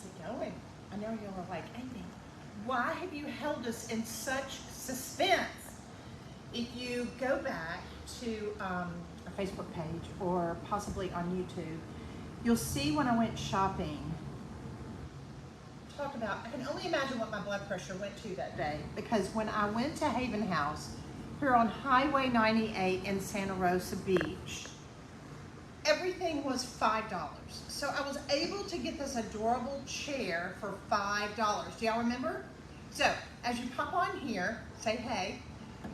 it going? I know you were like, Amy, why have you held us in such suspense? If you go back to our Facebook page or possibly on YouTube, you'll see when I went shopping. Talk about, I can only imagine what my blood pressure went to that day, because when I went to Haven House here on Highway 98 in Santa Rosa Beach, everything was $5. So I was able to get this adorable chair for $5. Do y'all remember? So as you pop on here, say hey,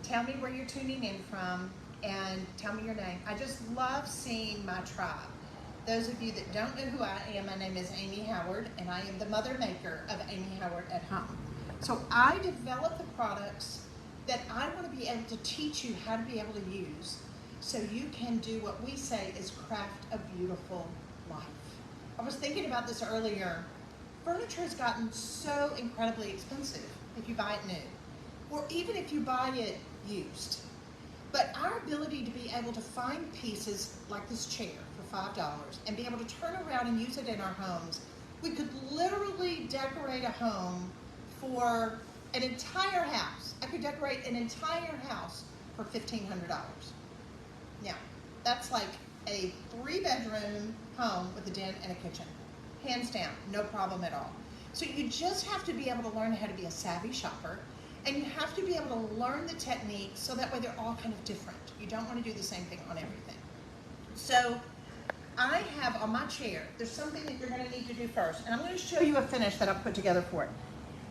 tell me where you're tuning in from, and tell me your name. I just love seeing my tribe. Those of you that don't know who I am, my name is Amy Howard, and I am the mother maker of Amy Howard at Home. So I develop the products that I want to be able to teach you how to be able to use, so you can do what we say is craft a beautiful life. I was thinking about this earlier. Furniture has gotten so incredibly expensive if you buy it new, or even if you buy it used. But our ability to be able to find pieces like this chair for $5 and be able to turn around and use it in our homes, we could literally decorate a home for an entire house. I could decorate an entire house for $1,500. Now, that's like a 3-bedroom home with a den and a kitchen. Hands down, no problem at all. So you just have to be able to learn how to be a savvy shopper, and you have to be able to learn the techniques so that way they're all kind of different. You don't want to do the same thing on everything. So I have on my chair, there's something that you're going to need to do first, and I'm going to show you a finish that I've put together for it.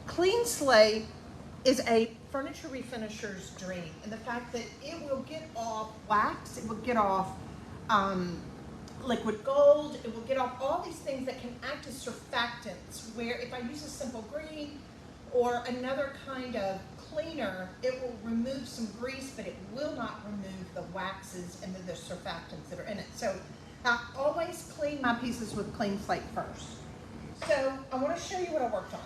Clean slate is a furniture refinisher's dream, and the fact that it will get off wax, it will get off liquid gold, it will get off all these things that can act as surfactants, where if I use a simple green or another kind of cleaner, it will remove some grease, but it will not remove the waxes and the surfactants that are in it. So I always clean my pieces with clean slate first. So I want to show you what I worked on.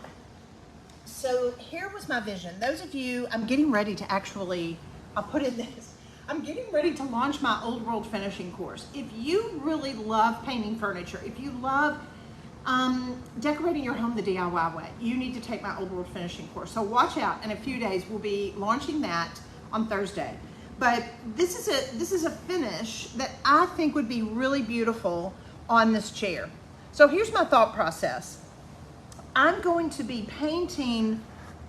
So here was my vision. Those of you, I'm getting ready to actually, I'll put in this, I'm getting ready to launch my old world finishing course. If you really love painting furniture, if you love decorating your home the DIY way, you need to take my old world finishing course. So watch out, in a few days we'll be launching that on Thursday. But this is a finish that I think would be really beautiful on this chair. So here's my thought process. I'm going to be painting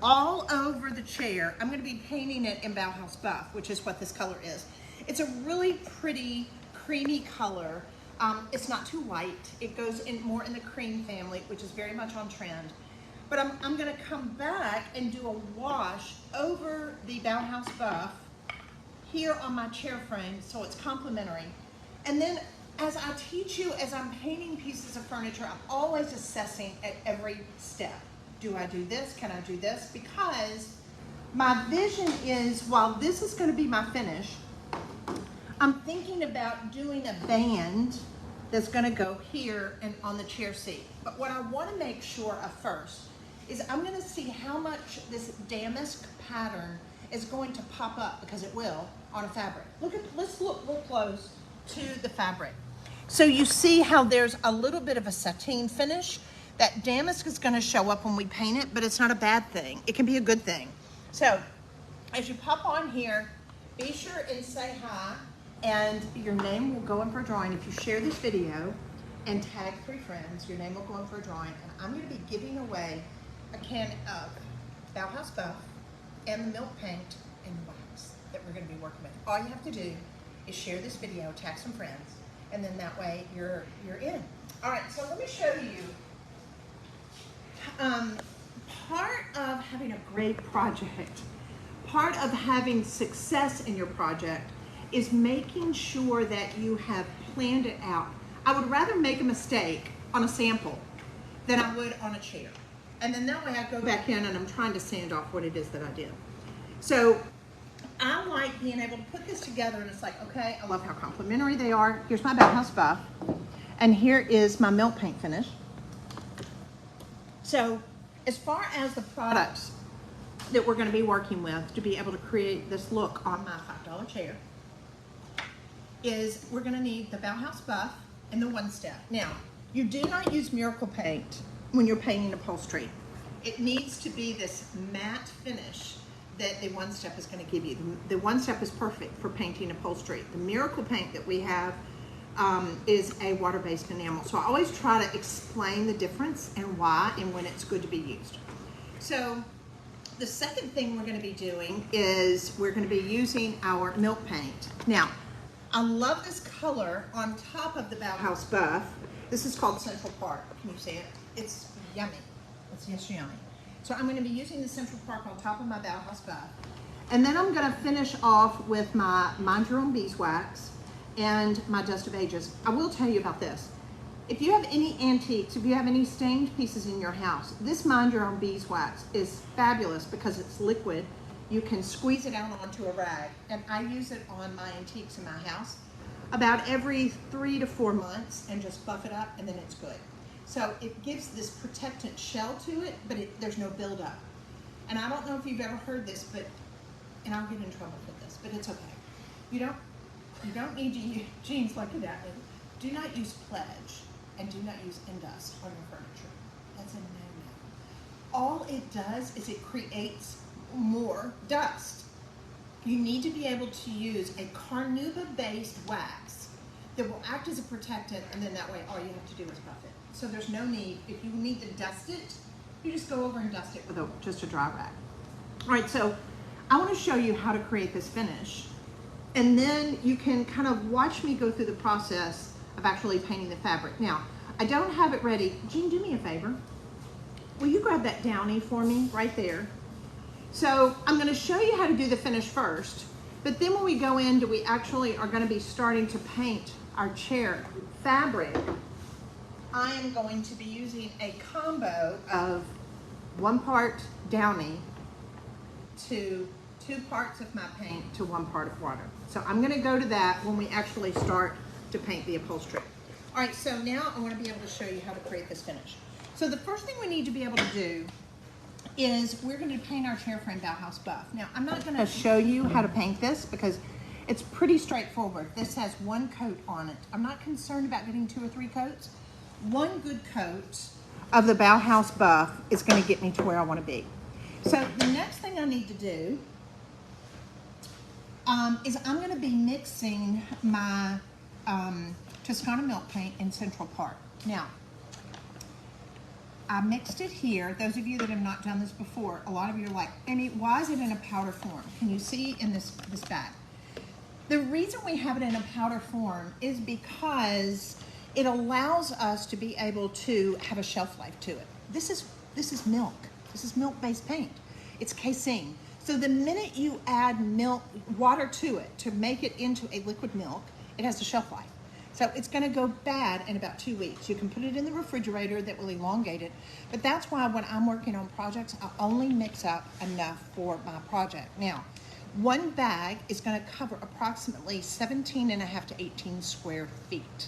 all over the chair. I'm going to be painting it in Bauhaus Buff, which is what this color is. It's a really pretty creamy color. It's not too white. It goes in more in the cream family, which is very much on trend. But I'm going to come back and do a wash over the Bauhaus Buff here on my chair frame, so it's complementary. And then as I teach you, as I'm painting pieces of furniture, I'm always assessing at every step. Do I do this? Can I do this? Because my vision is, while this is going to be my finish, I'm thinking about doing a band that's going to go here and on the chair seat. But what I want to make sure of first is I'm going to see how much this damask pattern is going to pop up, because it will, on a fabric. Let's look real close to the fabric. So you see how there's a little bit of a sateen finish. That damask is going to show up when we paint it, but it's not a bad thing. It can be a good thing. So as you pop on here, be sure and say hi, and your name will go in for a drawing. If you share this video and tag 3 friends, your name will go in for a drawing, and I'm going to be giving away a can of Bauhaus Buff and the milk paint and wax that we're going to be working with. All you have to do is share this video, tag some friends, and then that way you're in. All right, so let me show you. Part of having a great project, part of having success in your project, is making sure that you have planned it out. I would rather make a mistake on a sample than I would on a chair. And then that way I go back in and I'm trying to sand off what it is that I did. So I like being able to put this together, and it's like, okay, I love how complimentary they are. Here's my Bauhaus Buff, and here is my milk paint finish. So as far as the products that we're going to be working with to be able to create this look on my $5 chair, is we're going to need the Bauhaus Buff and the 1-step. Now, you do not use Miracle Paint when you're painting upholstery. It needs to be this matte finish that the One Step is going to give you. The One Step is perfect for painting upholstery. The Miracle Paint that we have is a water-based enamel. So I always try to explain the difference and why and when it's good to be used. So the second thing we're going to be doing is we're going to be using our milk paint. Now, I love this color on top of the Bauhaus buff. This is called Central Park. Can you see it? It's yummy. It's just yummy. So I'm going to be using the Central Park on top of my Bauhaus buff. And then I'm going to finish off with my Mind Your Own Beeswax and my Dust of Ages. I will tell you about this. If you have any antiques, if you have any stained pieces in your house, this Mind Your Own Beeswax is fabulous because it's liquid. You can squeeze it out onto a rag, and I use it on my antiques in my house about every 3 to 4 months and just buff it up, and then it's good. So it gives this protectant shell to it, but there's no buildup. And I don't know if you've ever heard this, but, and I'll get in trouble for this, but it's okay. You don't need to use, Jean's looking at me. Do not use Pledge and do not use Indust on your furniture. That's a no-no. All it does is it creates more dust. You need to be able to use a carnauba-based wax that will act as a protectant, and then that way all you have to do is buff it. So there's no need, if you need to dust it, you just go over and dust it with just a dry rag. All right, so I want to show you how to create this finish, and then you can kind of watch me go through the process of actually painting the fabric. Now, I don't have it ready. Jean, do me a favor. Will you grab that downy for me right there? So I'm going to show you how to do the finish first, but then when we go into, we actually are going to be starting to paint our chair fabric. I am going to be using a combo of 1 part downy to 2 parts of my paint to 1 part of water. So I'm going to go to that when we actually start to paint the upholstery. All right, so now I want to be able to show you how to create this finish. So the first thing we need to be able to do is we're going to paint our chair frame Bauhaus buff. Now, I'm not going to show you how to paint this because it's pretty straightforward. This has 1 coat on it. I'm not concerned about getting 2 or 3 coats. 1 good coat of the Bauhaus buff is going to get me to where I want to be. So the next thing I need to do is I'm going to be mixing my Toscana milk paint in Central Park. Now, I mixed it here. Those of you that have not done this before, a lot of you are like, Amy, why is it in a powder form? Can you see in this bag? The reason we have it in a powder form is because it allows us to be able to have a shelf life to it. This is milk. This is milk-based paint. It's casein. So the minute you add water to it to make it into a liquid milk, it has a shelf life. So it's going to go bad in about 2 weeks. You can put it in the refrigerator, that will elongate it. But that's why when I'm working on projects, I only mix up enough for my project. Now, 1 bag is going to cover approximately 17.5 to 18 square feet.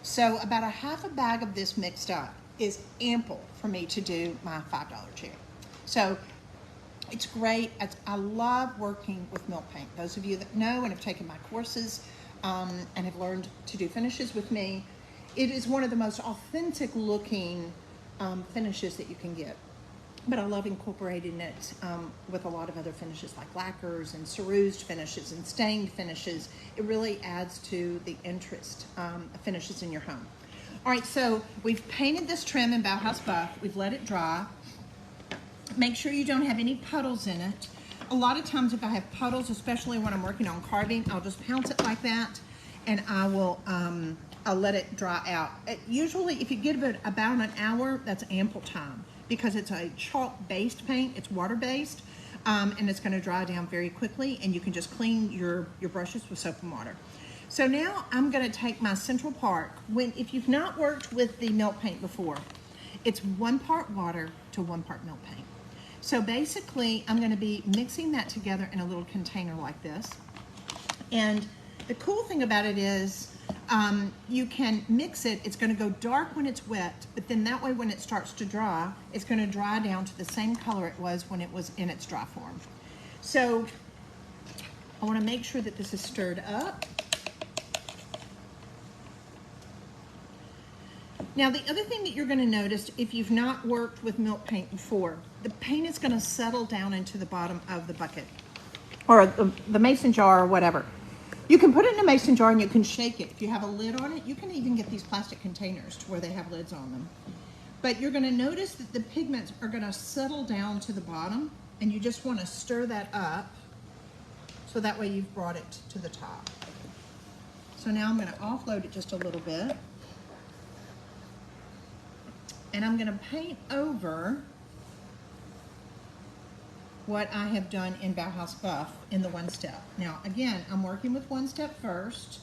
So about a half a bag of this mixed up is ample for me to do my $5 chair. So it's great. I love working with milk paint. Those of you that know and have taken my courses and have learned to do finishes with me, it is one of the most authentic looking finishes that you can get. But I love incorporating it with a lot of other finishes like lacquers and cerused finishes and stained finishes. It really adds to the interest of finishes in your home. All right, so we've painted this trim in Bauhaus buff. We've let it dry. Make sure you don't have any puddles in it. A lot of times if I have puddles, especially when I'm working on carving, I'll just pounce it like that and I'll let it dry out. Usually if you give it about an hour, that's ample time because it's a chalk-based paint, it's water-based, and it's gonna dry down very quickly and you can just clean your brushes with soap and water. So now I'm gonna take my Central Park. If you've not worked with the milk paint before, it's 1 part water to 1 part milk paint. So basically, I'm going to be mixing that together in a little container like this. And the cool thing about it is you can mix it. It's going to go dark when it's wet, but then that way when it starts to dry, it's going to dry down to the same color it was when it was in its dry form. So I want to make sure that this is stirred up. Now the other thing that you're going to notice if you've not worked with milk paint before, the paint is going to settle down into the bottom of the bucket or the mason jar or whatever. You can put it in a mason jar and you can shake it. If you have a lid on it, you can even get these plastic containers to where they have lids on them. But you're going to notice that the pigments are going to settle down to the bottom, and you just want to stir that up so that way you've brought it to the top. So now I'm going to offload it just a little bit. And I'm going to paint over what I have done in Bauhaus Buff in the one step. Now again, I'm working with one step first.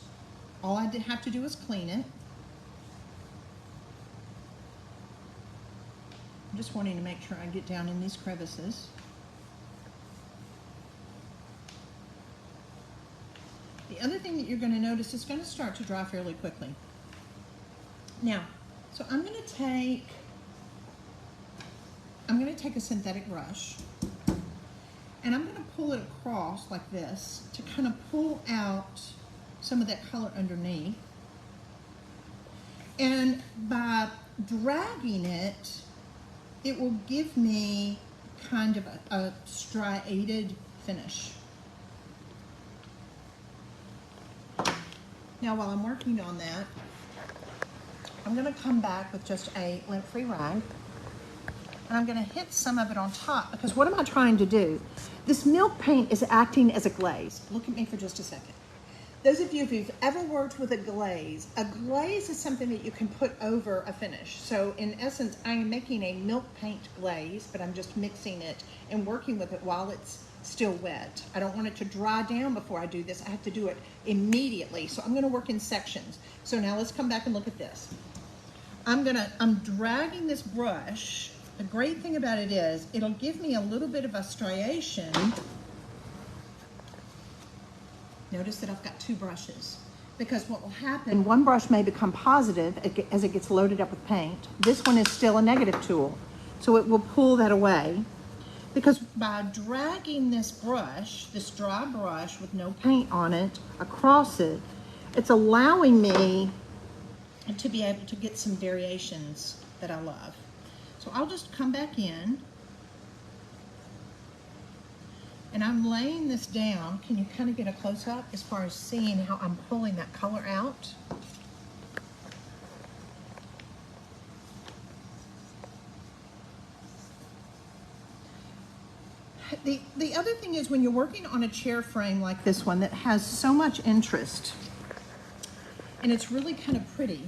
All I have to do is clean it. I'm just wanting to make sure I get down in these crevices. The other thing that you're going to notice is going to start to dry fairly quickly. Now, so I'm going to take a synthetic brush and I'm going to pull it across like this to kind of pull out some of that color underneath. And by dragging it, it will give me kind of a striated finish. Now while I'm working on that, I'm going to come back with just a lint-free rag, and I'm going to hit some of it on top because what am I trying to do? This milk paint is acting as a glaze. Look at me for just a second. Those of you who've ever worked with a glaze is something that you can put over a finish. So in essence, I am making a milk paint glaze, but I'm just mixing it and working with it while it's still wet. I don't want it to dry down before I do this. I have to do it immediately. So I'm going to work in sections. So now let's come back and look at this. I'm dragging this brush. The great thing about it is it'll give me a little bit of a striation. Notice that I've got two brushes because what will happen, one brush may become positive as it gets loaded up with paint. This one is still a negative tool, so it will pull that away. Because by dragging this brush, this dry brush with no paint on it, across it, it's allowing me to be able to get some variations that I love. So I'll just come back in and I'm laying this down. Can you kind of get a close-up as far as seeing how I'm pulling that color out? The other thing is when you're working on a chair frame like this one that has so much interest and it's really kind of pretty,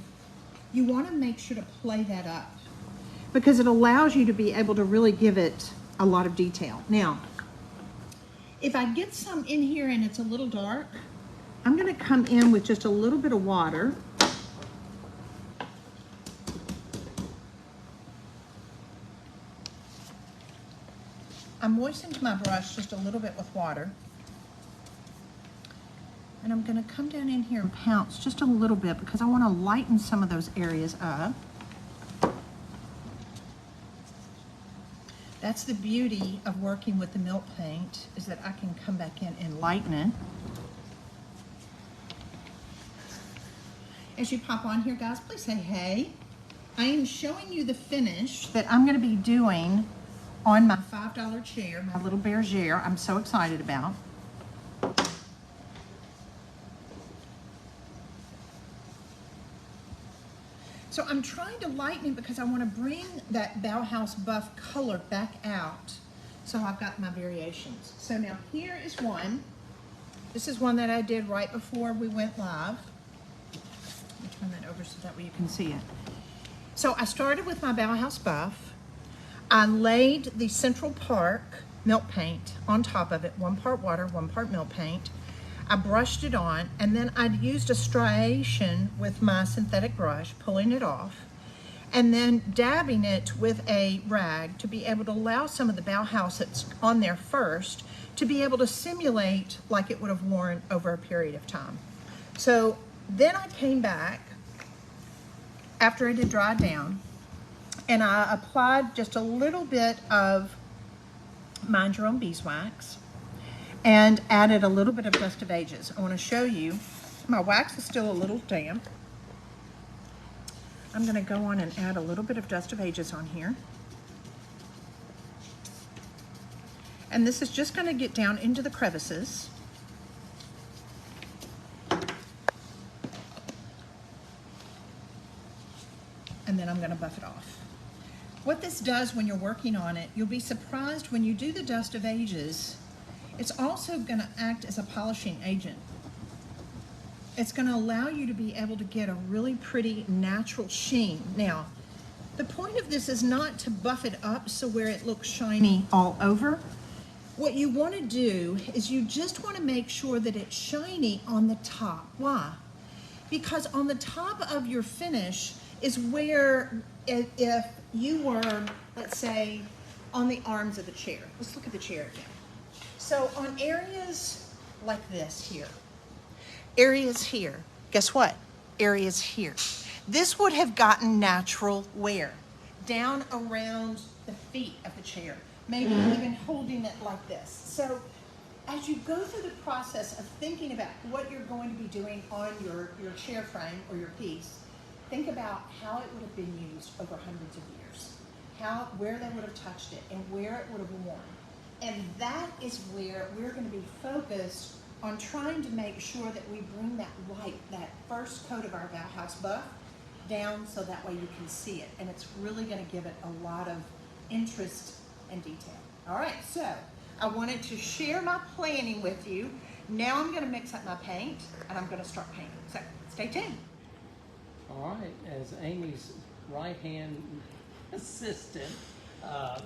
you want to make sure to play that up because it allows you to be able to really give it a lot of detail. Now, if I get some in here and it's a little dark, I'm going to come in with just a little bit of water. I moistened my brush just a little bit with water. And I'm going to come down in here and pounce just a little bit because I want to lighten some of those areas up. That's the beauty of working with the milk paint, is that I can come back in and lighten it. As you pop on here, guys, please say hey. I am showing you the finish that I'm going to be doing on my $5 chair, my little bergère. I'm so excited about. So I'm trying to lighten it because I want to bring that Bauhaus Buff color back out. So I've got my variations. So now here is one. This is one that I did right before we went live. Let me turn that over so that way you can see it. So I started with my Bauhaus Buff. I laid the Central Park milk paint on top of it, 1 part water, 1 part milk paint. I brushed it on, and then I used a striation with my synthetic brush, pulling it off, and then dabbing it with a rag to be able to allow some of the Bauhaus that's on there first to be able to simulate like it would have worn over a period of time. So then I came back after it had dried down, and I applied just a little bit of Mind Your Own beeswax and added a little bit of Dust of Ages. I want to show you, my wax is still a little damp. I'm going to go on and add a little bit of Dust of Ages on here. And this is just going to get down into the crevices. And then I'm going to buff it off. What this does when you're working on it, you'll be surprised when you do the Dust of Ages, it's also going to act as a polishing agent. It's going to allow you to be able to get a really pretty natural sheen. Now, the point of this is not to buff it up so where it looks shiny all over. What you want to do is you just want to make sure that it's shiny on the top. Why? Because on the top of your finish is where, if you were, let's say, on the arms of the chair. Let's look at the chair again. So on areas like this here, areas here, guess what? Areas here. This would have gotten natural wear down around the feet of the chair, maybe even holding it like this. So as you go through the process of thinking about what you're going to be doing on your chair frame or your piece, think about how it would have been used over hundreds of years, where they would have touched it and where it would have worn. And that is where we're going to be focused on trying to make sure that we bring that white, that first coat of our Bauhaus buff down so that way you can see it. And it's really going to give it a lot of interest and detail. All right, so I wanted to share my planning with you. Now I'm going to mix up my paint and I'm going to start painting. So stay tuned. All right, as Amy's right-hand assistant,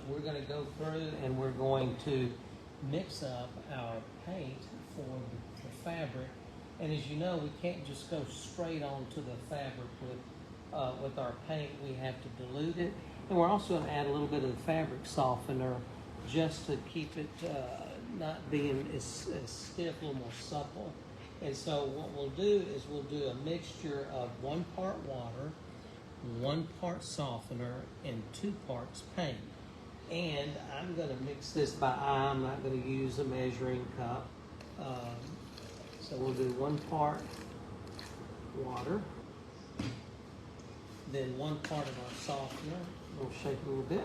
we're going to go through and we're going to mix up our paint for the fabric. And as you know, we can't just go straight onto the fabric with our paint. We have to dilute it. And we're also going to add a little bit of the fabric softener just to keep it not being as stiff, a little more supple. And so what we'll do is we'll do a mixture of 1 part water, 1 part softener, and 2 parts paint. And I'm going to mix this by eye. I'm not going to use a measuring cup. So we'll do 1 part water, then 1 part of our softener. We'll shake a little bit.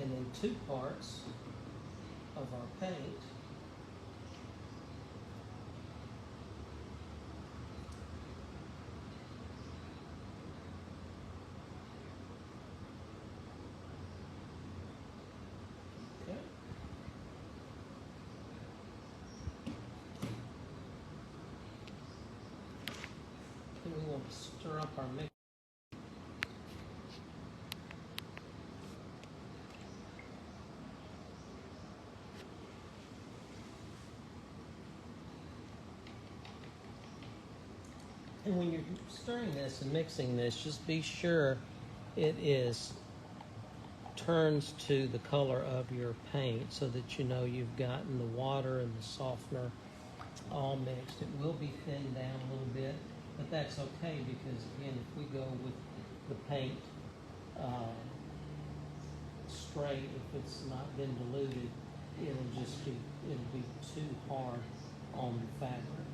And then 2 parts of our paint. Okay. Then we want to stir up our mix. And when you're stirring this and mixing this, just be sure it turns to the color of your paint so that you know you've gotten the water and the softener all mixed. It will be thinned down a little bit, but that's okay because, again, if we go with the paint straight, if it's not been diluted, it'll be too hard on the fabric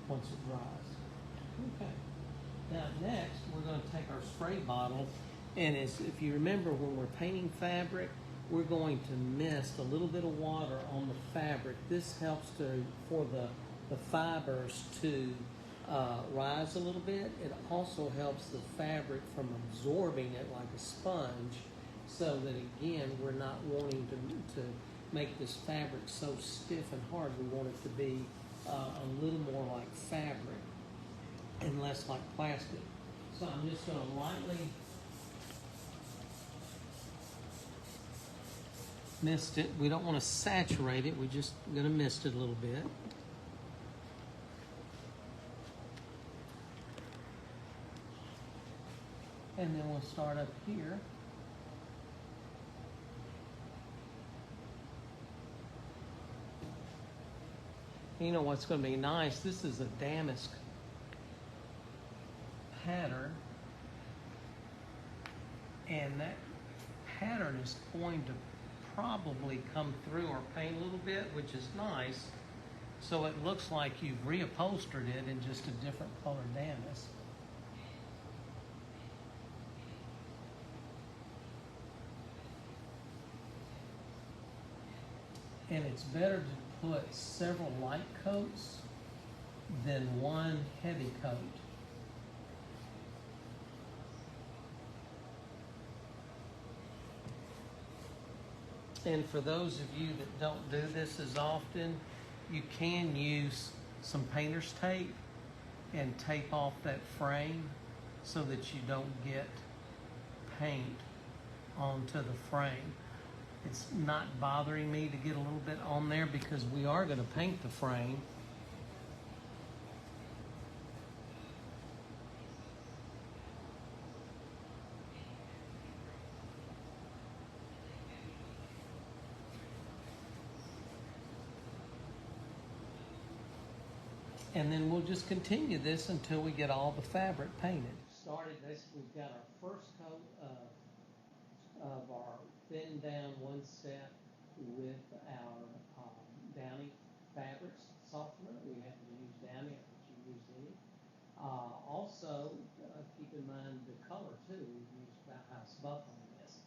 once it dries. Okay. Now next, we're going to take our spray bottle, and if you remember when we're painting fabric, we're going to mist a little bit of water on the fabric. This helps for the fibers to rise a little bit. It also helps the fabric from absorbing it like a sponge, so that again, we're not wanting to make this fabric so stiff and hard. We want it to be a little more like fabric and less like plastic. So I'm just going to lightly mist it. We don't want to saturate it. We're just going to mist it a little bit. And then we'll start up here. You know what's going to be nice? This is a damask pattern, and that pattern is going to probably come through or paint a little bit, which is nice. So it looks like you've reupholstered it in just a different color damask. And it's better to put several light coats than one heavy coat. And for those of you that don't do this as often, you can use some painter's tape and tape off that frame so that you don't get paint onto the frame. It's not bothering me to get a little bit on there because we are going to paint the frame. And then we'll just continue this until we get all the fabric painted. Started this, we've got our first coat of our thin down one step with our Downy fabrics softener. We happen to use Downy, but you use any. Also, keep in mind the color too. We've used Bauhaus buff on this.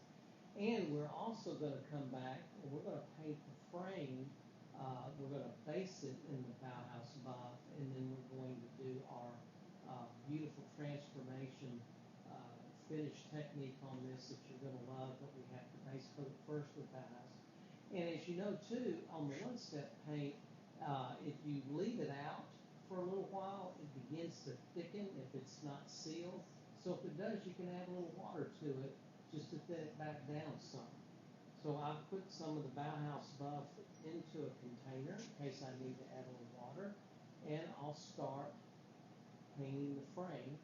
And we're also going to come back and we're going to paint the frame. We're going to base it in the Bauhaus buff, and then we're going to do our beautiful transformation finish technique on this that you're going to love, but we have to base coat first with Bauhaus. And as you know too, on the one-step paint, if you leave it out for a little while, it begins to thicken if it's not sealed. So if it does, you can add a little water to it just to thin it back down some. So I've put some of the Bauhaus buff into a container in case I need to add a little water, and I'll start painting the frame.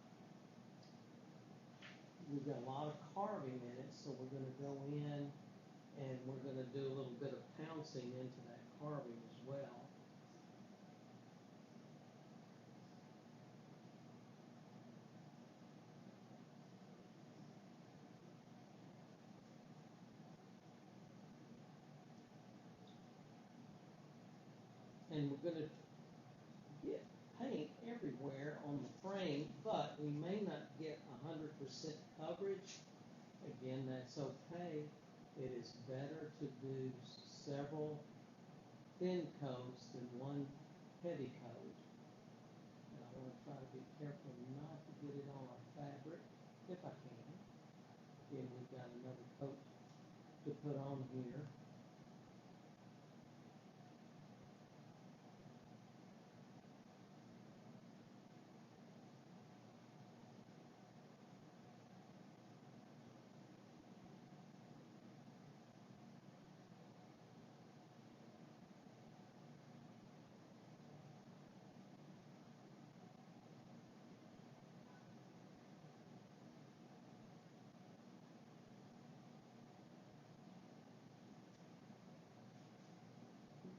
We've got a lot of carving in it, so we're going to go in and we're going to do a little bit of pouncing into that carving as well. And we're going to get paint everywhere on the frame, but we may not get 100% coverage. Again, that's okay. It is better to do several thin coats than one heavy coat. And I want to try to be careful not to get it on our fabric, if I can. Again, we've got another coat to put on here.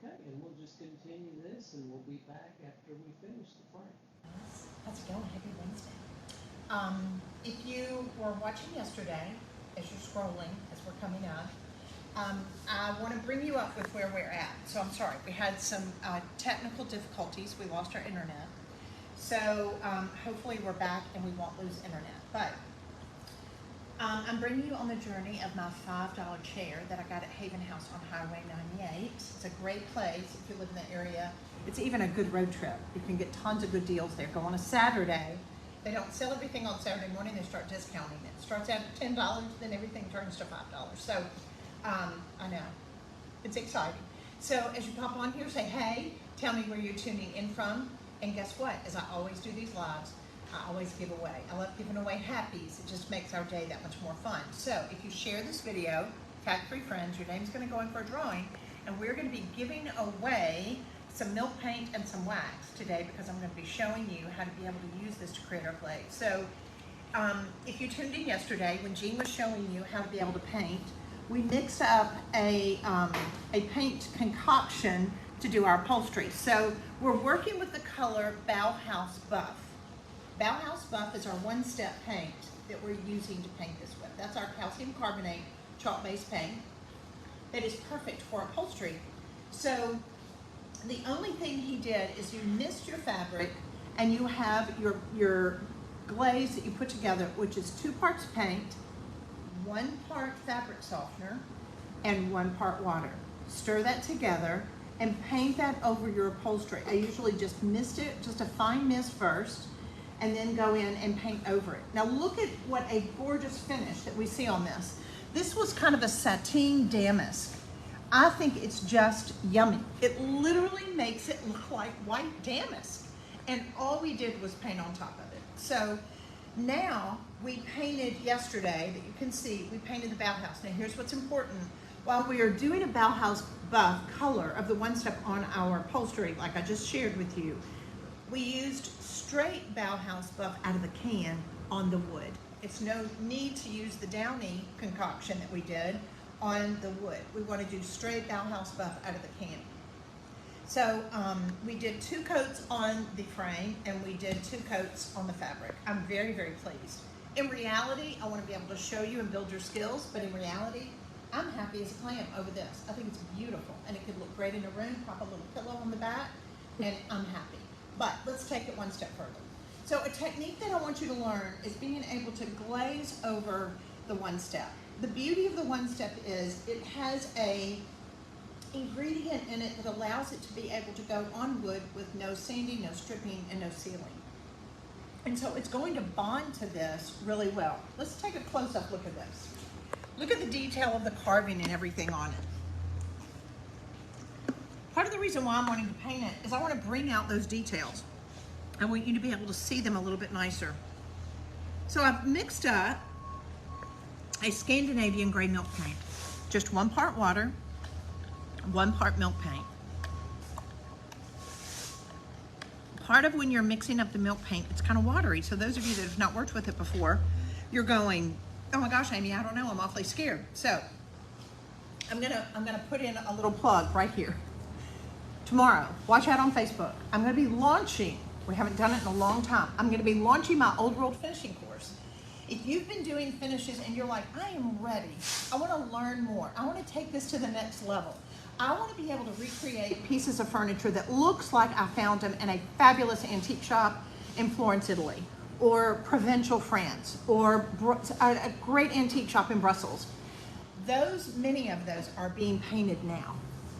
Okay, and we'll just continue this, and we'll be back after we finish the frame. How's it going? Happy Wednesday. If you were watching yesterday, as you're scrolling, as we're coming up, I want to bring you up with where we're at. So I'm sorry, we had some technical difficulties. We lost our internet. So hopefully we're back and we won't lose internet. But I'm bringing you on the journey of my $5 chair that I got at Haven House on Highway 98. It's a great place if you live in the area. It's even a good road trip. You can get tons of good deals there. Go on a Saturday. They don't sell everything on Saturday morning. They start discounting it. It starts out at $10, then everything turns to $5. So I know, it's exciting. So as you pop on here, say, hey, tell me where you're tuning in from. And guess what? As I always do these lives, I always give away. I love giving away happies. It just makes our day that much more fun. So if you share this video, tag 3 friends, your name's going to go in for a drawing, and we're going to be giving away some milk paint and some wax today because I'm going to be showing you how to be able to use this to create our glaze. So if you tuned in yesterday when Jean was showing you how to be able to paint, we mixed up a paint concoction to do our upholstery. So we're working with the color Bauhaus Buff. Bauhaus Buff is our one-step paint that we're using to paint this with. That's our calcium carbonate chalk-based paint. that is perfect for upholstery. So the only thing he did is you mist your fabric and you have your glaze that you put together, which is 2 parts paint, 1 part fabric softener, and 1 part water. Stir that together and paint that over your upholstery. I usually just mist it, just a fine mist first, and then go in and paint over it. Now look at what a gorgeous finish that we see on this. This was kind of a sateen damask. I think it's just yummy. It literally makes it look like white damask. And all we did was paint on top of it. So now we painted yesterday, that you can see, we painted the Bauhaus. Now here's what's important. While we are doing a Bauhaus buff color of the one step on our upholstery, like I just shared with you, we used straight Bauhaus buff out of the can on the wood. It's no need to use the downy concoction that we did on the wood. We want to do straight Bauhaus buff out of the can. So we did 2 coats on the frame and we did 2 coats on the fabric. I'm very, very pleased. In reality, I want to be able to show you and build your skills, but in reality, I'm happy as a clam over this. I think it's beautiful and it could look great in a room, pop a little pillow on the back, and I'm happy. But let's take it one step further. So a technique that I want you to learn is being able to glaze over the one step. The beauty of the one step is it has a ingredient in it that allows it to be able to go on wood with no sanding, no stripping, and no sealing. And so it's going to bond to this really well. Let's take a close-up look at this. Look at the detail of the carving and everything on it. Part of the reason why I'm wanting to paint it is I want to bring out those details. I want you to be able to see them a little bit nicer. So I've mixed up a Scandinavian gray milk paint. Just 1 part water, 1 part milk paint. Part of when you're mixing up the milk paint, it's kind of watery. So those of you that have not worked with it before, you're going, oh my gosh, Amy, I don't know, I'm awfully scared. So I'm gonna put in a little plug right here. Tomorrow, watch out on Facebook. I'm gonna be launching, we haven't done it in a long time, I'm gonna be launching my old world finishing course. If you've been doing finishes and you're like, I am ready, I wanna learn more, I wanna take this to the next level, I wanna be able to recreate pieces of furniture that looks like I found them in a fabulous antique shop in Florence, Italy, or Provençal, France, or a great antique shop in Brussels. Many of those are being painted now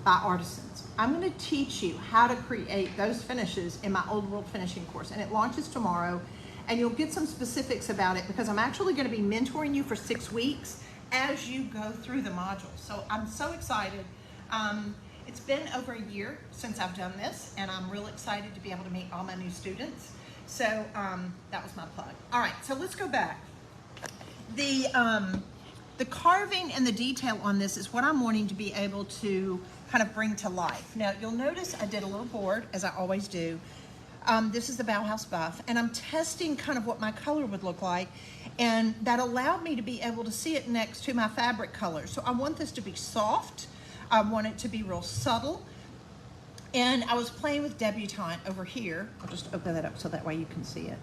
by artisans. I'm gonna teach you how to create those finishes in my old world finishing course, and it launches tomorrow, and you'll get some specifics about it because I'm actually gonna be mentoring you for 6 weeks as you go through the modules. So I'm so excited. It's been over a year since I've done this, and I'm real excited to be able to meet all my new students. So that was my plug. All right, so let's go back. The carving and the detail on this is what I'm wanting to be able to kind of bring to life. Now, you'll notice I did a little board, as I always do. This is the Bauhaus buff, and I'm testing kind of what my color would look like, and that allowed me to be able to see it next to my fabric color. So I want this to be soft. I want it to be real subtle. And I was playing with Debutante over here. I'll just open that up so that way you can see it.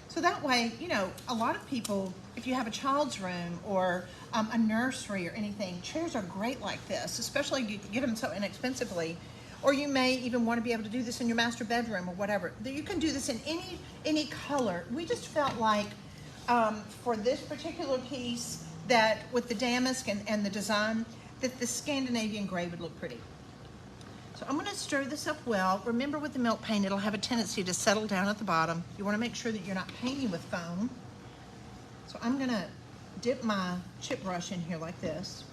So that way, you know, a lot of people, if you have a child's room or a nursery or anything, chairs are great like this, especially you can get them so inexpensively. Or you may even want to be able to do this in your master bedroom or whatever. You can do this in any color. We just felt like for this particular piece that with the damask and the design, that the Scandinavian gray would look pretty. So I'm gonna stir this up well. Remember with the milk paint, it'll have a tendency to settle down at the bottom. You wanna make sure that you're not painting with foam. So I'm gonna dip my chip brush in here like this.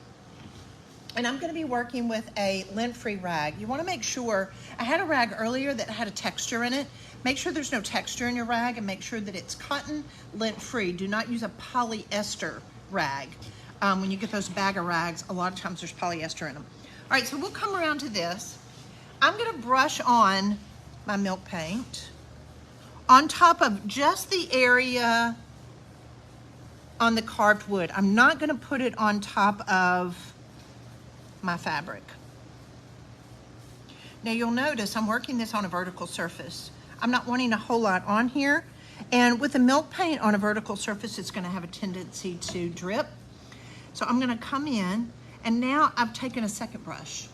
And I'm gonna be working with a lint-free rag. You wanna make sure, I had a rag earlier that had a texture in it. Make sure there's no texture in your rag and make sure that it's cotton lint-free. Do not use a polyester rag. When you get those bag of rags, a lot of times there's polyester in them. All right, so we'll come around to this. I'm gonna brush on my milk paint on top of just the area on the carved wood. I'm not gonna put it on top of my fabric. Now you'll notice I'm working this on a vertical surface. I'm not wanting a whole lot on here. And with the milk paint on a vertical surface, it's gonna have a tendency to drip. So I'm gonna come in And now I've taken a second brush.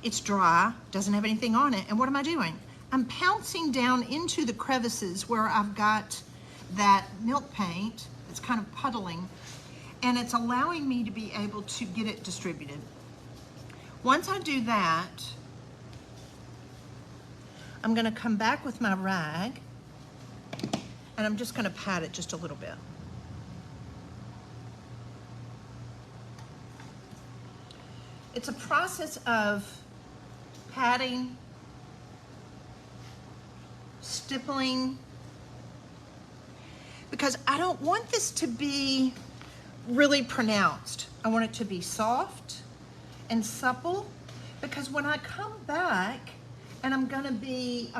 It's dry, doesn't have anything on it, and what am I doing? I'm pouncing down into the crevices where I've got that milk paint. It's kind of puddling, and it's allowing me to be able to get it distributed. Once I do that, I'm gonna come back with my rag, and I'm just gonna pat it just a little bit. It's a process of patting, stippling, because I don't want this to be really pronounced. I want it to be soft and supple, because when I come back and I'm gonna be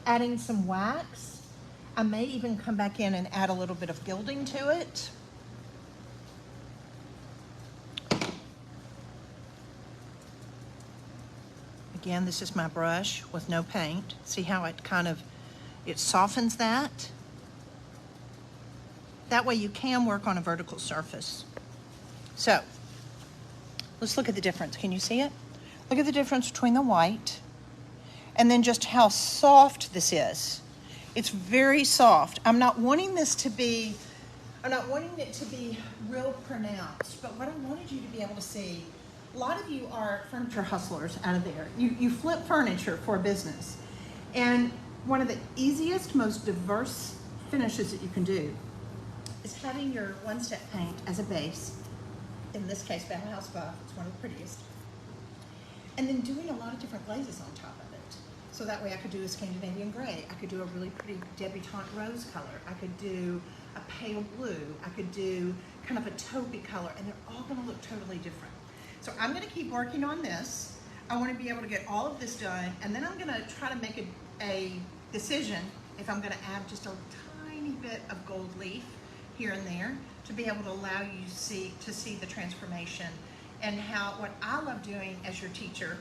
adding some wax, I may even come back in and add a little bit of gilding to it. Again, this is my brush with no paint. See how it it softens that? That way you can work on a vertical surface. So, let's look at the difference. Can you see it? Look at the difference between the white and then just how soft this is. It's very soft. I'm not wanting it to be real pronounced, but what I wanted you to be able to see, a lot of you are furniture hustlers out of there. You flip furniture for a business. And one of the easiest, most diverse finishes that you can do is having your one-step paint as a base. In this case, Bauhaus Buff, it's one of the prettiest. And then doing a lot of different glazes on top of it. So that way I could do a Scandinavian gray. I could do a really pretty debutante rose color. I could do a pale blue. I could do kind of a taupey color, and they're all gonna look totally different. So I'm gonna keep working on this. I wanna be able to get all of this done, and then I'm gonna try to make a decision if I'm gonna add just a tiny bit of gold leaf here and there to be able to allow you to see the transformation, and what I love doing as your teacher,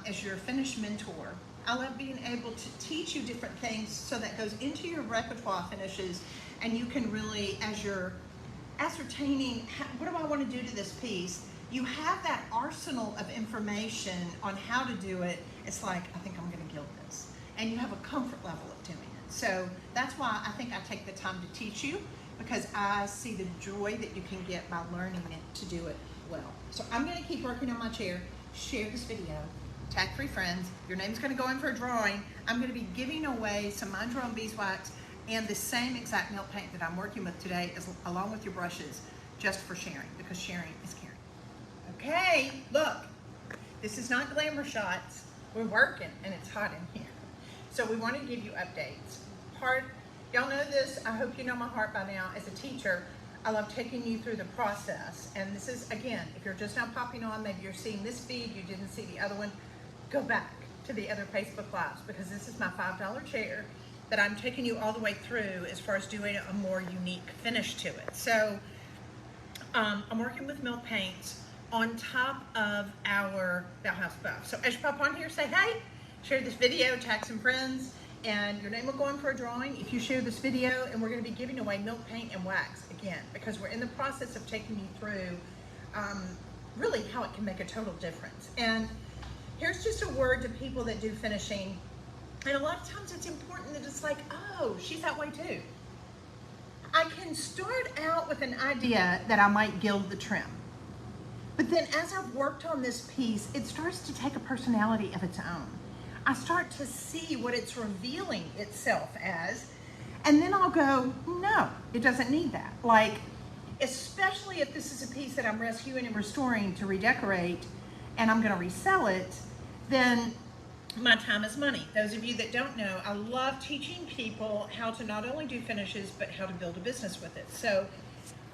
as your finish mentor. I love being able to teach you different things so that goes into your repertoire finishes, and you can really, as you're ascertaining, what do I want to do to this piece, you have that arsenal of information on how to do it. It's like, I think I'm going to gild this. And you have a comfort level of doing it. So that's why I think I take the time to teach you, because I see the joy that you can get by learning it to do it well. So I'm going to keep working on my chair. Share this video. Tag 3 friends. Your name's going to go in for a drawing. I'm going to be giving away some Mind Your Own beeswax and the same exact milk paint that I'm working with today, along with your brushes, just for sharing, because sharing is caring. Okay, look, this is not glamour shots. We're working, and it's hot in here. So we want to give you updates. Y'all know this. I hope you know my heart by now. As a teacher, I love taking you through the process. And this is, again, if you're just now popping on, maybe you're seeing this feed, you didn't see the other one, go back to the other Facebook Lives, because this is my $5 chair that I'm taking you all the way through as far as doing a more unique finish to it. So I'm working with milk paints on top of our Bauhaus Buff. So as you pop on here, say hey, share this video, tag some friends, and your name will go in for a drawing if you share this video. And we're going to be giving away milk paint and wax again, because we're in the process of taking you through really how it can make a total difference. And here's just a word to people that do finishing. And a lot of times it's important that it's like, oh, she's that way too. I can start out with an idea that I might gild the trim. But then as I've worked on this piece, it starts to take a personality of its own. I start to see what it's revealing itself as, and then I'll go, no, it doesn't need that. Like, especially if this is a piece that I'm rescuing and restoring to redecorate, and I'm gonna resell it, then my time is money. Those of you that don't know, I love teaching people how to not only do finishes, but how to build a business with it. So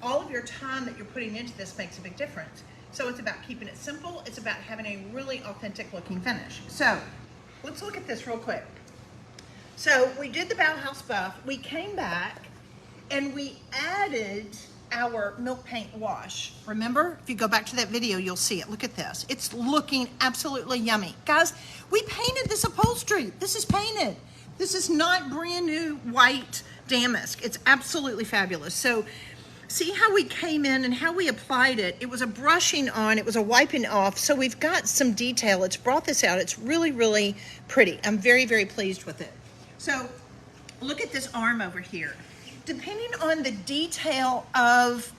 all of your time that you're putting into this makes a big difference. So it's about keeping it simple. It's about having a really authentic looking finish. So let's look at this real quick. So we did the Bauhaus Buff. We came back and we added our milk paint wash. Remember, if you go back to that video, you'll see it. Look at this. It's looking absolutely yummy. Guys, we painted this upholstery. This is painted. This is not brand new white damask. It's absolutely fabulous. So see how we came in and how we applied it. It was a brushing on, it was a wiping off. So we've got some detail. It's brought this out. It's really, really pretty. I'm very, very pleased with it. So look at this arm over here. Depending on the detail of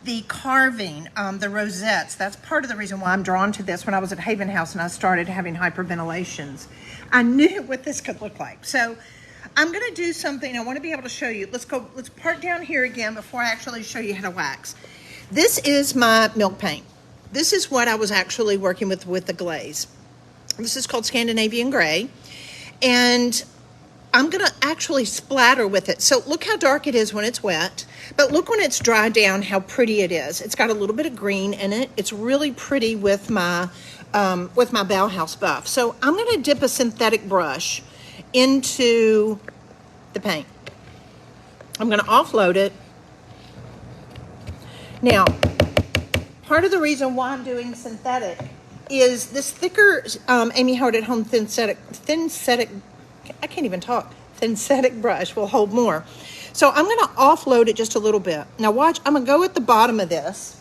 the carving, the rosettes, that's part of the reason why I'm drawn to this. When I was at Haven House and I started having hyperventilations, I knew what this could look like. So I'm gonna do something, I wanna be able to show you. Let's park down here again before I actually show you how to wax. This is my milk paint. This is what I was actually working with the glaze. This is called Scandinavian gray. And I'm gonna actually splatter with it. So look how dark it is when it's wet, but look when it's dried down how pretty it is. It's got a little bit of green in it. It's really pretty with my Bauhaus buff. So I'm gonna dip a synthetic brush into the paint. I'm gonna offload it. Now, part of the reason why I'm doing synthetic is this thicker, Amy Howard at Home thin-setting, I can't even talk, thin-setting brush will hold more. So I'm gonna offload it just a little bit. Now watch, I'm gonna go at the bottom of this.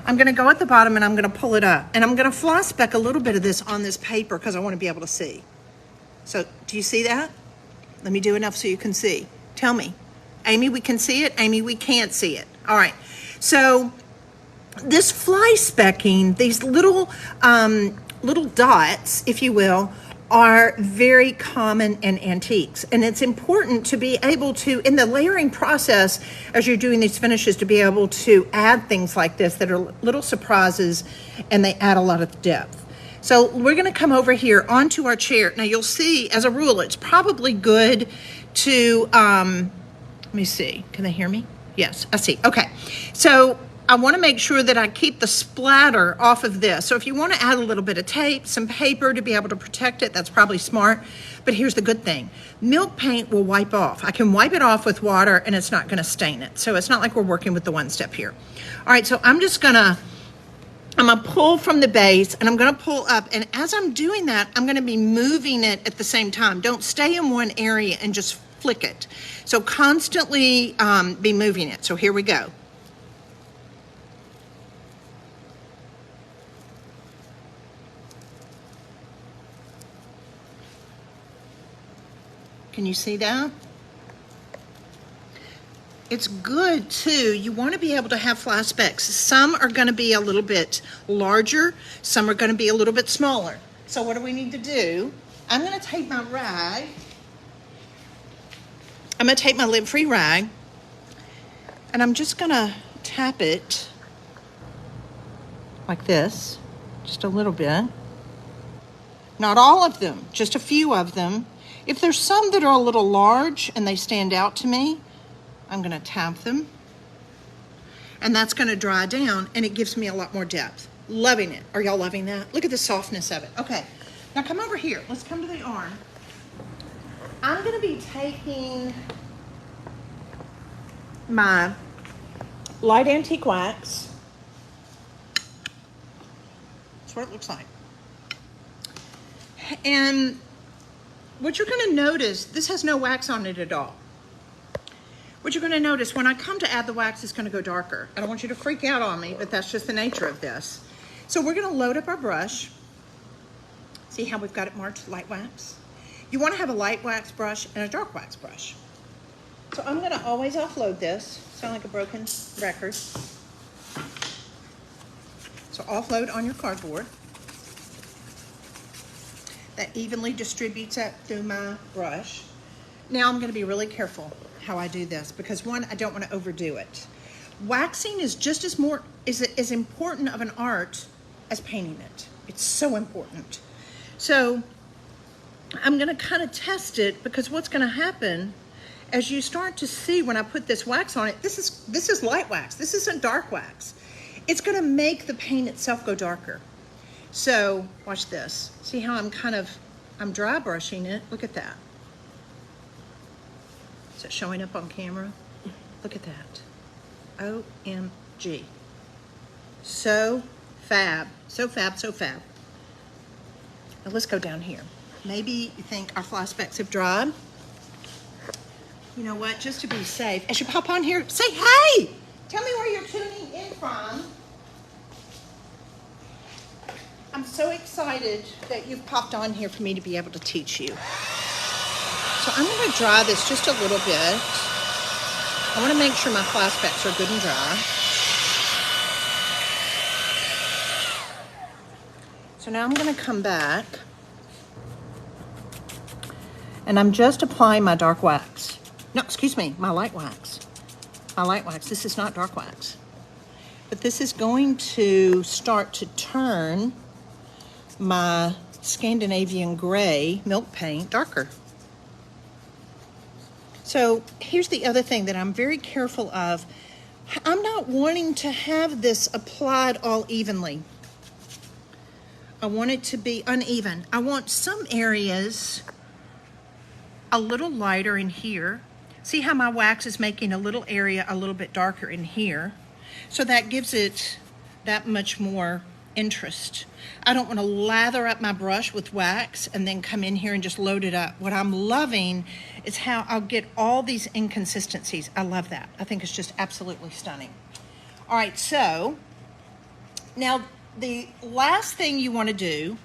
I'm gonna go at the bottom and I'm gonna pull it up. And I'm gonna fly speck a little bit of this on this paper because I wanna be able to see. So do you see that? Let me do enough so you can see. Tell me. Amy, we can see it. Amy, we can't see it. All right. So this fly specking, these little dots, if you will, are very common in antiques. And it's important to be able to, in the layering process, as you're doing these finishes, to be able to add things like this that are little surprises and they add a lot of depth. So we're gonna come over here onto our chair. Now you'll see, as a rule, it's probably good to, let me see, can they hear me? Yes, I see, okay. So I wanna make sure that I keep the splatter off of this. So if you wanna add a little bit of tape, some paper to be able to protect it, that's probably smart. But here's the good thing. Milk paint will wipe off. I can wipe it off with water and it's not gonna stain it. So it's not like we're working with the one step here. All right, so I'm gonna pull from the base and I'm gonna pull up. And as I'm doing that, I'm gonna be moving it at the same time. Don't stay in one area and just flick it. So constantly be moving it. So here we go. Can you see that? It's good too. You want to be able to have fly specks. Some are going to be a little bit larger. Some are going to be a little bit smaller. So what do we need to do? I'm going to take my rag. I'm going to take my lint-free rag and I'm just going to tap it like this, just a little bit. Not all of them, just a few of them. If there's some that are a little large and they stand out to me, I'm gonna tap them. And that's gonna dry down and it gives me a lot more depth. Loving it. Are y'all loving that? Look at the softness of it. Okay, now come over here. Let's come to the arm. I'm gonna be taking my light antique wax. That's what it looks like. And what you're gonna notice, this has no wax on it at all. What you're gonna notice, when I come to add the wax, it's gonna go darker. I don't want you to freak out on me, but that's just the nature of this. So we're gonna load up our brush. See how we've got it marked, light wax? You wanna have a light wax brush and a dark wax brush. So I'm gonna always offload this. Sound like a broken record. So offload on your cardboard. That evenly distributes that through my brush. Now I'm gonna be really careful how I do this because one, I don't wanna overdo it. Waxing is just as important of an art as painting it. It's so important. So I'm gonna kind of test it because what's gonna happen as you start to see when I put this wax on it, this is light wax, this isn't dark wax. It's gonna make the paint itself go darker. So watch this. See how I'm dry brushing it. Look at that. Is it showing up on camera? Look at that. OMG. So fab, so fab, so fab. Now let's go down here. Maybe you think our fly specks have dried. You know what, just to be safe, as you pop on here, say hey! Tell me where you're tuning in from. I'm so excited that you've popped on here for me to be able to teach you. So I'm going to dry this just a little bit. I want to make sure my flash backs are good and dry. So now I'm going to come back and I'm just applying my dark wax. No, excuse me, my light wax. My light wax. This is not dark wax. But this is going to start to turn my Scandinavian gray milk paint darker. So here's the other thing that I'm very careful of. I'm not wanting to have this applied all evenly. I want it to be uneven. I want some areas a little lighter in here. See how my wax is making a little area a little bit darker in here? So that gives it that much more interest. I don't want to lather up my brush with wax and then come in here and just load it up. What I'm loving is how I'll get all these inconsistencies. I love that. I think it's just absolutely stunning. All right, so now the last thing you want to do,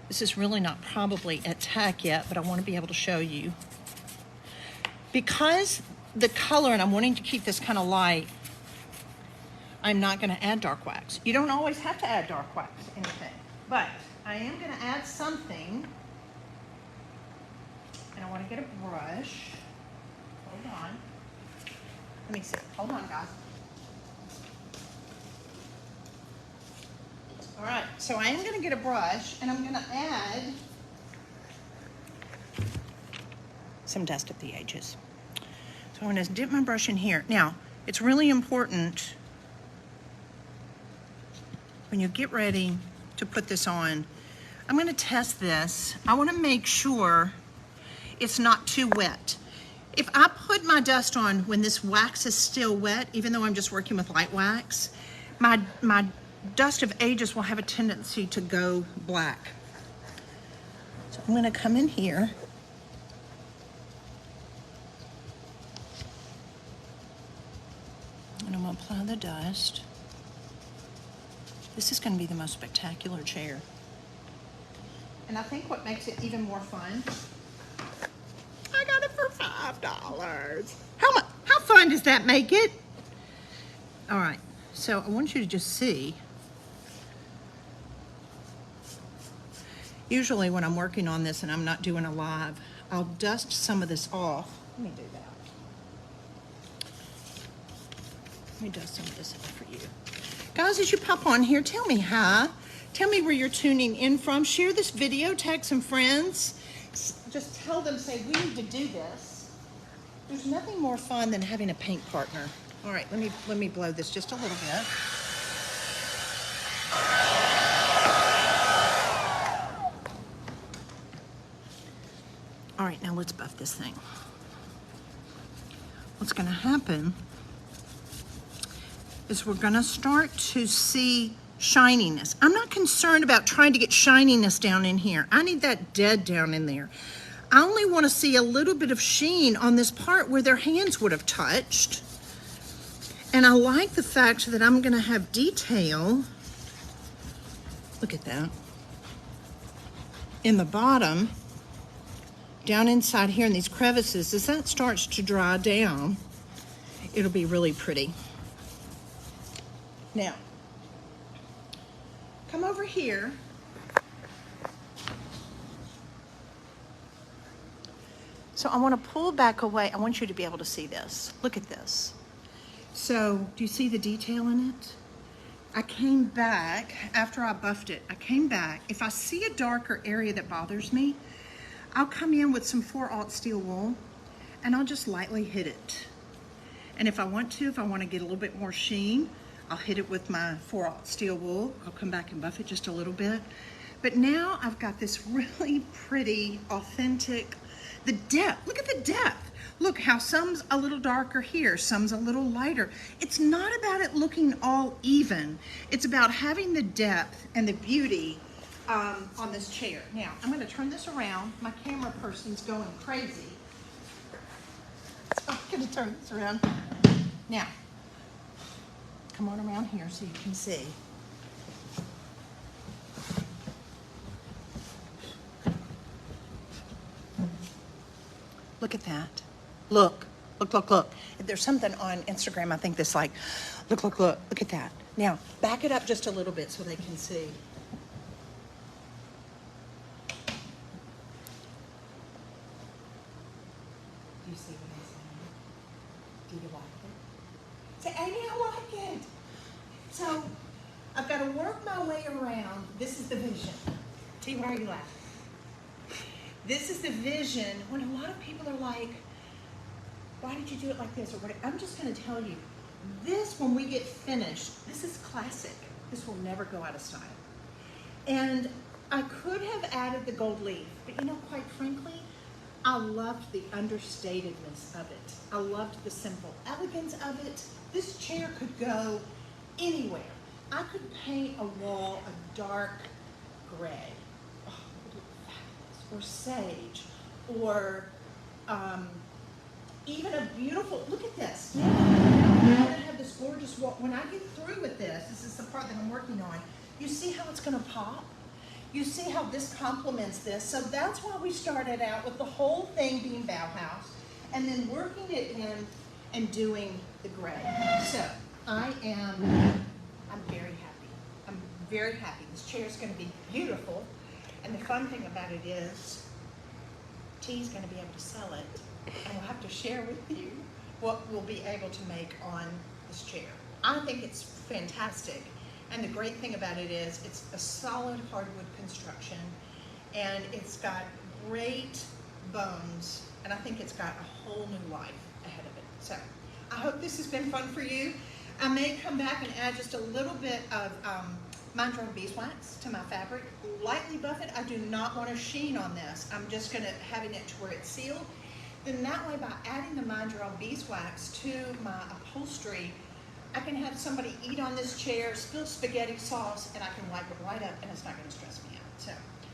this is really not probably at tack yet, but I want to be able to show you. Because the color, and I'm wanting to keep this kind of light, I'm not going to add dark wax. You don't always have to add dark wax to anything, but I am going to add something. And I want to get a brush. Hold on. Let me see. Hold on, guys. All right, so I am going to get a brush, and I'm going to add some dust at the edges. So I'm going to dip my brush in here. Now, it's really important when you get ready to put this on. I'm going to test this. I want to make sure it's not too wet. If I put my dust on when this wax is still wet, even though I'm just working with light wax, my dust of ages will have a tendency to go black. So I'm going to come in here. And I'm going to apply the dust. This is going to be the most spectacular chair. And I think what makes it even more fun, I got it for $5. How fun does that make it? All right, so I want you to just see. Usually when I'm working on this and I'm not doing a live, I'll dust some of this off. Let me do that. Let me dust some of this off for you. Guys, as you pop on here, tell me hi. Tell me where you're tuning in from. Share this video, tag some friends. Just tell them, say, we need to do this. There's nothing more fun than having a paint partner. All right, let me blow this just a little bit. All right, now let's buff this thing. What's gonna happen is we're gonna start to see shininess. I'm not concerned about trying to get shininess down in here. I need that dead down in there. I only want to see a little bit of sheen on this part where their hands would have touched. And I like the fact that I'm gonna have detail, look at that, in the bottom, down inside here in these crevices. As that starts to dry down, it'll be really pretty. Now, come over here. So I want to pull back away. I want you to be able to see this. Look at this. So, do you see the detail in it? I came back, after I buffed it, I came back. If I see a darker area that bothers me, I'll come in with some 4/0 steel wool and I'll just lightly hit it. And if I want to get a little bit more sheen, I'll hit it with my 4/0 steel wool. I'll come back and buff it just a little bit. But now I've got this really pretty, authentic, the depth, look at the depth. Look how some's a little darker here, some's a little lighter. It's not about it looking all even. It's about having the depth and the beauty on this chair. Now, I'm gonna turn this around. My camera person's going crazy. I'm gonna turn this around. Now, come on around here so you can see. Look at that. Look. If there's something on Instagram, I think this like, look at that. Now, back it up just a little bit so they can see. Do you see what I'm saying? Do you like it? Say, Amy, I like it. So, I've got to work my way around. This is the vision. T, why are you laughing? This is the vision when a lot of people are like, why did you do it like this? Or what? I'm just going to tell you, this, when we get finished, this is classic. This will never go out of style. And I could have added the gold leaf, but you know, quite frankly, I loved the understatedness of it. I loved the simple elegance of it. This chair could go anywhere. I could paint a wall a dark gray. Oh, it would look fabulous. Or sage, or even a beautiful, look at this. Now I'm gonna have this gorgeous wall. When I get through with this, this is the part that I'm working on, you see how it's gonna pop? You see how this complements this? So that's why we started out with the whole thing being Bauhaus, and then working it in and doing the gray. So I'm very happy. I'm very happy. This chair is gonna be beautiful. And the fun thing about it is, T's gonna be able to sell it, and we'll have to share with you what we'll be able to make on this chair. I think it's fantastic. And the great thing about it is it's a solid hardwood construction, and it's got great bones, and I think it's got a whole new life ahead of it. So I hope this has been fun for you. I may come back and add just a little bit of mind-drawn beeswax to my fabric. Lightly buff it. I do not want a sheen on this. I'm just gonna having it to where it's sealed. Then that way, by adding the mind-drawn beeswax to my upholstery, I can have somebody eat on this chair, spill spaghetti sauce, and I can wipe it right up, and it's not going to stress me out. So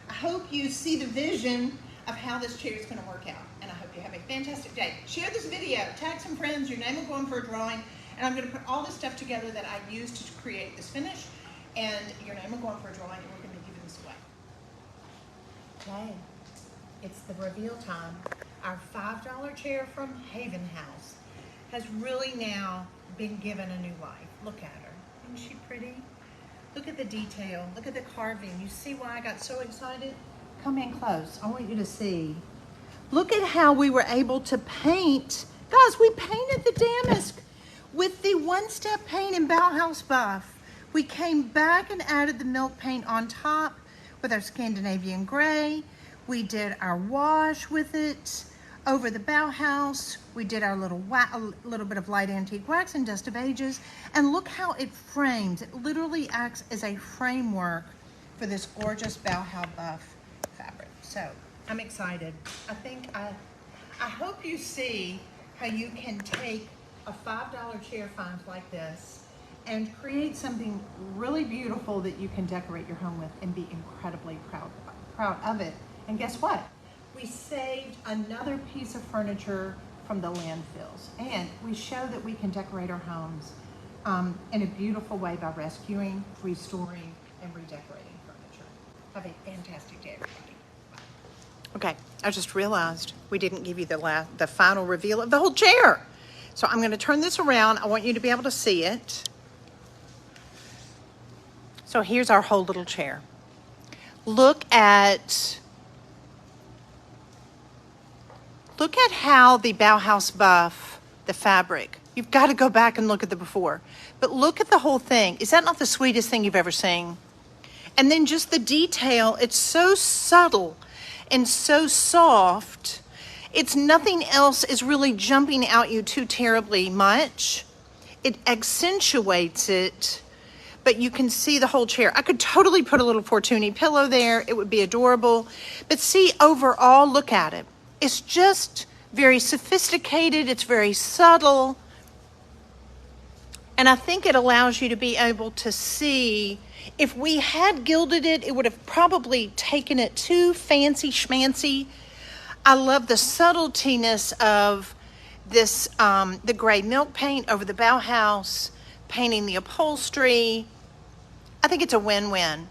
I hope you see the vision of how this chair is going to work out, and I hope you have a fantastic day. Share this video, tag some friends, your name will go in for a drawing, and I'm going to put all this stuff together that I used to create this finish, and your name will go in for a drawing, and we're going to be giving this away. Okay, it's the reveal time. Our $5 chair from Haven House has really now been given a new life. Look at her. Isn't she pretty? Look at the detail. Look at the carving. You see why I got so excited? Come in close. I want you to see. Look at how we were able to paint. Guys, we painted the damask with the one-step paint in Bauhaus Buff. We came back and added the milk paint on top with our Scandinavian gray. We did our wash with it over the Bauhaus. We did our little bit of light antique wax and dust of ages. And look how it frames. It literally acts as a framework for this gorgeous Bauhaus Buff fabric. So I'm excited. I hope you see how you can take a $5 chair find like this and create something really beautiful that you can decorate your home with and be incredibly proud of it. And guess what? We saved another piece of furniture from the landfills, and we show that we can decorate our homes in a beautiful way by rescuing, restoring, and redecorating furniture. Have a fantastic day, everybody. Bye. Okay, I just realized we didn't give you the final reveal of the whole chair. So I'm going to turn this around. I want you to be able to see it. So here's our whole little chair. Look at how the Bauhaus Buff, the fabric, you've got to go back and look at the before. But look at the whole thing. Is that not the sweetest thing you've ever seen? And then just the detail, it's so subtle and so soft. It's nothing else is really jumping out you too terribly much. It accentuates it, but you can see the whole chair. I could totally put a little Fortuny pillow there. It would be adorable. But see, overall, look at it. It's just very sophisticated. It's very subtle. And I think it allows you to be able to see, if we had gilded it, it would have probably taken it too fancy schmancy. I love the subtletiness of this, the gray milk paint over the Bauhaus, painting the upholstery. I think it's a win-win.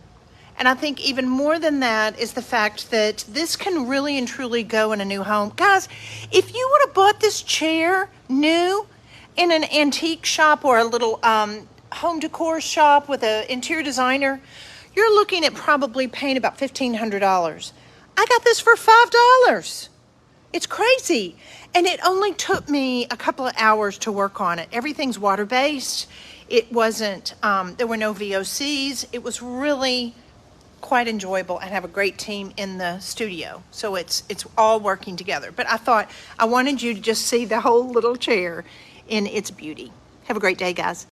And I think even more than that is the fact that this can really and truly go in a new home. Guys, if you would have bought this chair new in an antique shop or a little home decor shop with an interior designer, you're looking at probably paying about $1,500. I got this for $5. It's crazy. And it only took me a couple of hours to work on it. Everything's water-based. It wasn't, there were no VOCs. It was really quite enjoyable and have a great team in the studio. So it's all working together. But I thought I wanted you to just see the whole little chair in its beauty. Have a great day, guys.